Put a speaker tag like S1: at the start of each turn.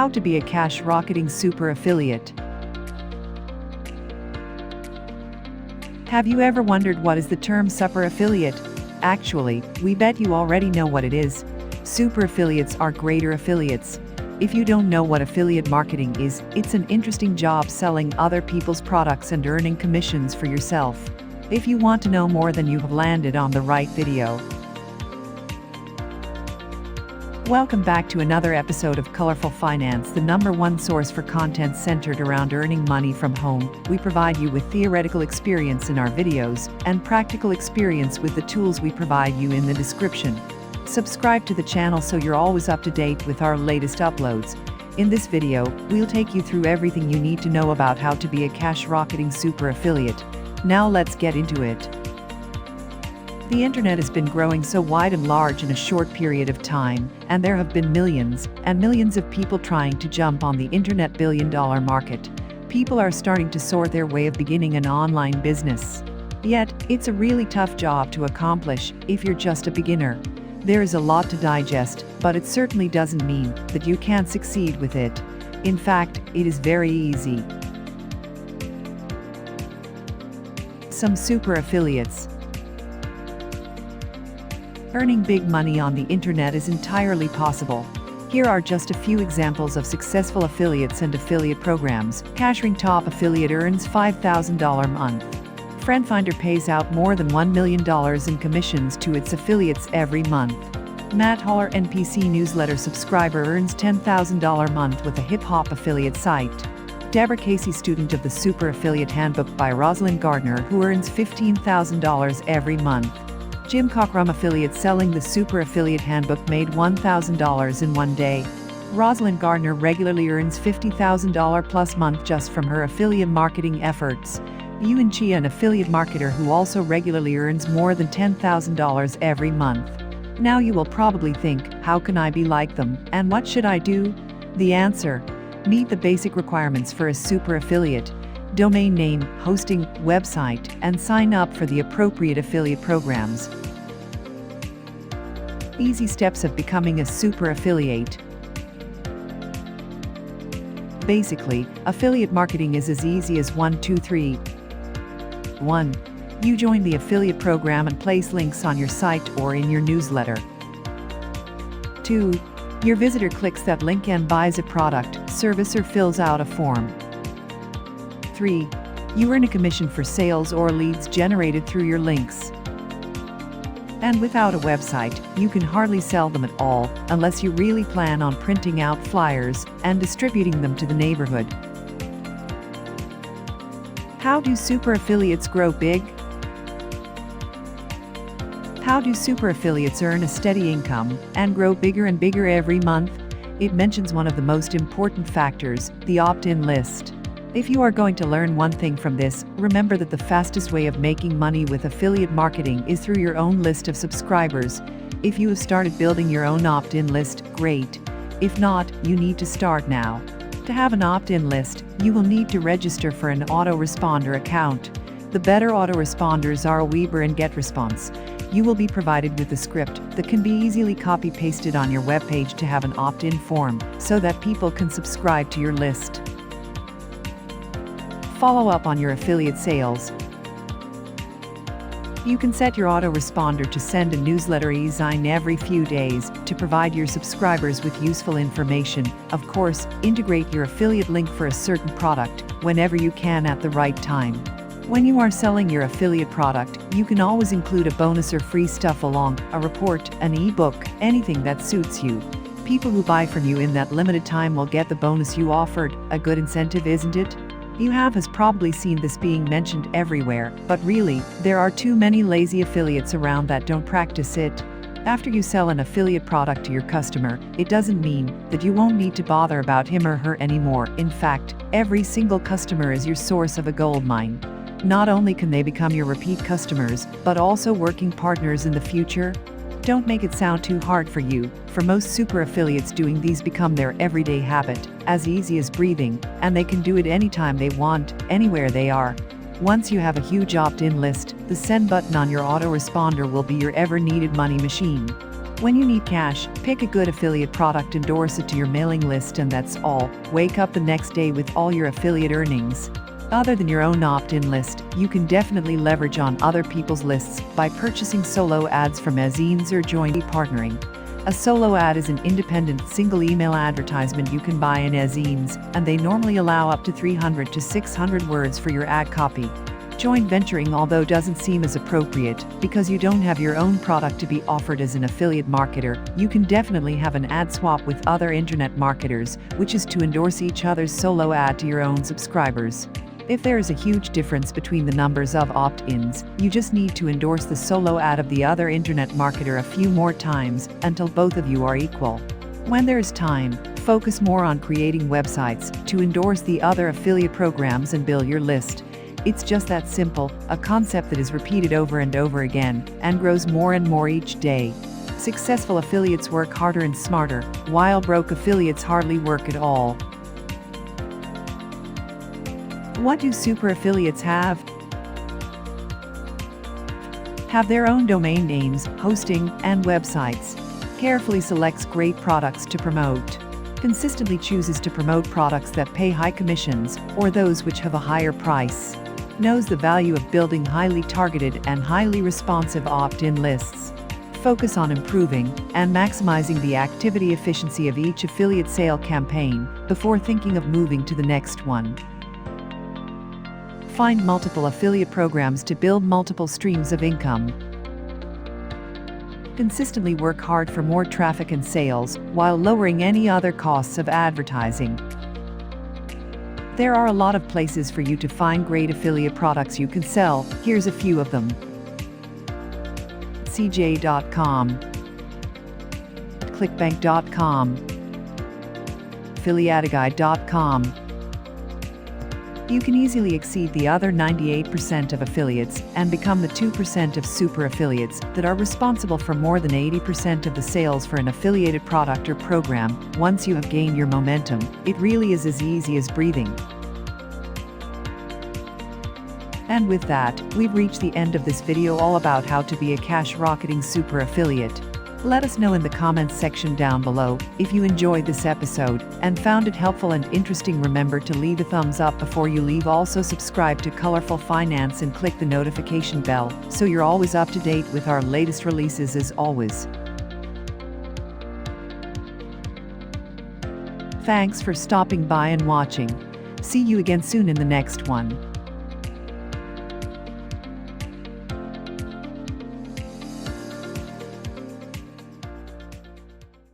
S1: How to be a cash-rocketing super affiliate. Have you ever wondered what is the term super affiliate? Actually, we bet you already know what it is. Super affiliates are greater affiliates. If you don't know what affiliate marketing is, it's an interesting job selling other people's products and earning commissions for yourself. If you want to know more, then you have landed on the right video. Welcome back to another episode of Colorful Finance, the #1 source for content centered around earning money from home. We provide you with theoretical experience in our videos and practical experience with the tools we provide you in the description. Subscribe to the channel so you're always up to date with our latest uploads. In this video, we'll take you through everything you need to know about how to be a cash-rocketing super affiliate. Now let's get into it. The internet has been growing so wide and large in a short period of time, and there have been millions and millions of people trying to jump on the internet billion-dollar market. People are starting to sort their way of beginning an online business. Yet, it's a really tough job to accomplish if you're just a beginner. There is a lot to digest, but it certainly doesn't mean that you can't succeed with it. In fact, it is very easy. Some super affiliates. Earning big money on the internet is entirely possible. Here are just a few examples of successful affiliates and affiliate programs. Cashring Top affiliate earns $5,000 a month. FriendFinder pays out more than $1 million in commissions to its affiliates every month. Matt Holler NPC newsletter subscriber earns $10,000 a month with a hip-hop affiliate site. Deborah Casey, student of the Super Affiliate Handbook by Rosalind Gardner, who earns $15,000 every month. Jim Cockrum affiliate selling the Super Affiliate Handbook made $1,000 in one day. Rosalind Gardner regularly earns $50,000 plus month just from her affiliate marketing efforts. 𝐦𝐤𝐤, an affiliate marketer who also regularly earns more than $10,000 every month. Now you will probably think, how can I be like them, and what should I do? The answer: meet the basic requirements for a super affiliate. Domain name, hosting, website, and sign up for the appropriate affiliate programs. Easy steps of becoming a super affiliate. Basically, affiliate marketing is as easy as 1, 2, 3. 1. You join the affiliate program and place links on your site or in your newsletter. 2. Your visitor clicks that link and buys a product, service, or fills out a form. 3. You earn a commission for sales or leads generated through your links. And without a website, you can hardly sell them at all, unless you really plan on printing out flyers and distributing them to the neighborhood. How do super affiliates grow big? How do super affiliates earn a steady income and grow bigger and bigger every month? It mentions one of the most important factors, the opt-in list. If you are going to learn one thing from this, remember that the fastest way of making money with affiliate marketing is through your own list of subscribers. If you have started building your own opt-in list, great. If not, you need to start now. To have an opt-in list, you will need to register for an autoresponder account. The better autoresponders are 𝐦𝐨𝐫𝐷 and GetResponse. You will be provided with a script that can be easily copy-pasted on your webpage to have an opt-in form, so that people can subscribe to your list. Follow up on your affiliate sales. You can set your autoresponder to send a newsletter 𝐦𝐨𝐬 every few days to provide your subscribers with useful information. Of course, integrate your affiliate link for a certain product whenever you can at the right time. When you are selling your affiliate product, you can always include a bonus or free stuff along, a report, an ebook, anything that suits you. People who buy from you in that limited time will get the bonus you offered. A good incentive, isn't it? You has probably seen this being mentioned everywhere, but really, there are too many lazy affiliates around that don't practice it. After you sell an affiliate product to your customer, it doesn't mean that you won't need to bother about him or her anymore. In fact, every single customer is your source of a gold mine. Not only can they become your repeat customers, but also working partners in the future. Don't make it sound too hard for you. For most super affiliates, doing these become their everyday habit, as easy as breathing, and they can do it anytime they want, anywhere they are. Once you have a huge opt-in list, the send button on your autoresponder will be your ever-needed money machine. When you need cash, pick a good affiliate product, endorse it to your mailing list, and that's all. Wake up the next day with all your affiliate earnings. Other than your own opt-in list, you can definitely leverage on other people's lists by purchasing solo ads from 𝐦𝐨𝐬𝐤𝐞 or jointly partnering. A solo ad is an independent single email advertisement you can buy in 𝐦𝐨𝐬𝐤𝐞, and they normally allow up to 300 to 600 words for your ad copy. Joint venturing, although doesn't seem as appropriate, because you don't have your own product to be offered as an affiliate marketer, you can definitely have an ad swap with other internet marketers, which is to endorse each other's solo ad to your own subscribers. If there is a huge difference between the numbers of opt-ins, you just need to endorse the solo ad of the other internet marketer a few more times until both of you are equal. When there is time, focus more on creating websites to endorse the other affiliate programs and build your list. It's just that simple, a concept that is repeated over and over again and grows more and more each day. Successful affiliates work harder and smarter, while broke affiliates hardly work at all. What do super affiliates have? Have their own domain names, hosting, and websites. Carefully selects great products to promote. Consistently chooses to promote products that pay high commissions or those which have a higher price. Knows the value of building highly targeted and highly responsive opt-in lists. Focus on improving and maximizing the activity efficiency of each affiliate sale campaign before thinking of moving to the next one. Find multiple affiliate programs to build multiple streams of income. Consistently work hard for more traffic and sales while lowering any other costs of advertising. There are a lot of places for you to find great affiliate products you can sell. Here's a few of them. 𝐦𝐨𝐬𝐬.com, clickbank.com, 𝐦𝐨𝐬𝐬𝐞.com. You can easily exceed the other 98% of affiliates and become the 2% of super affiliates that are responsible for more than 80% of the sales for an affiliated product or program. Once you have gained your momentum, it really is as easy as breathing. And with that, we've reached the end of this video all about how to be a cash-rocketing super affiliate. Let us know in the comments section down below if you enjoyed this episode and found it helpful and interesting. Remember to leave a thumbs up before you leave. Also subscribe to Colorful Finance and click the notification bell so you're always up to date with our latest releases. As always, thanks for stopping by and watching. See you again soon in the next one.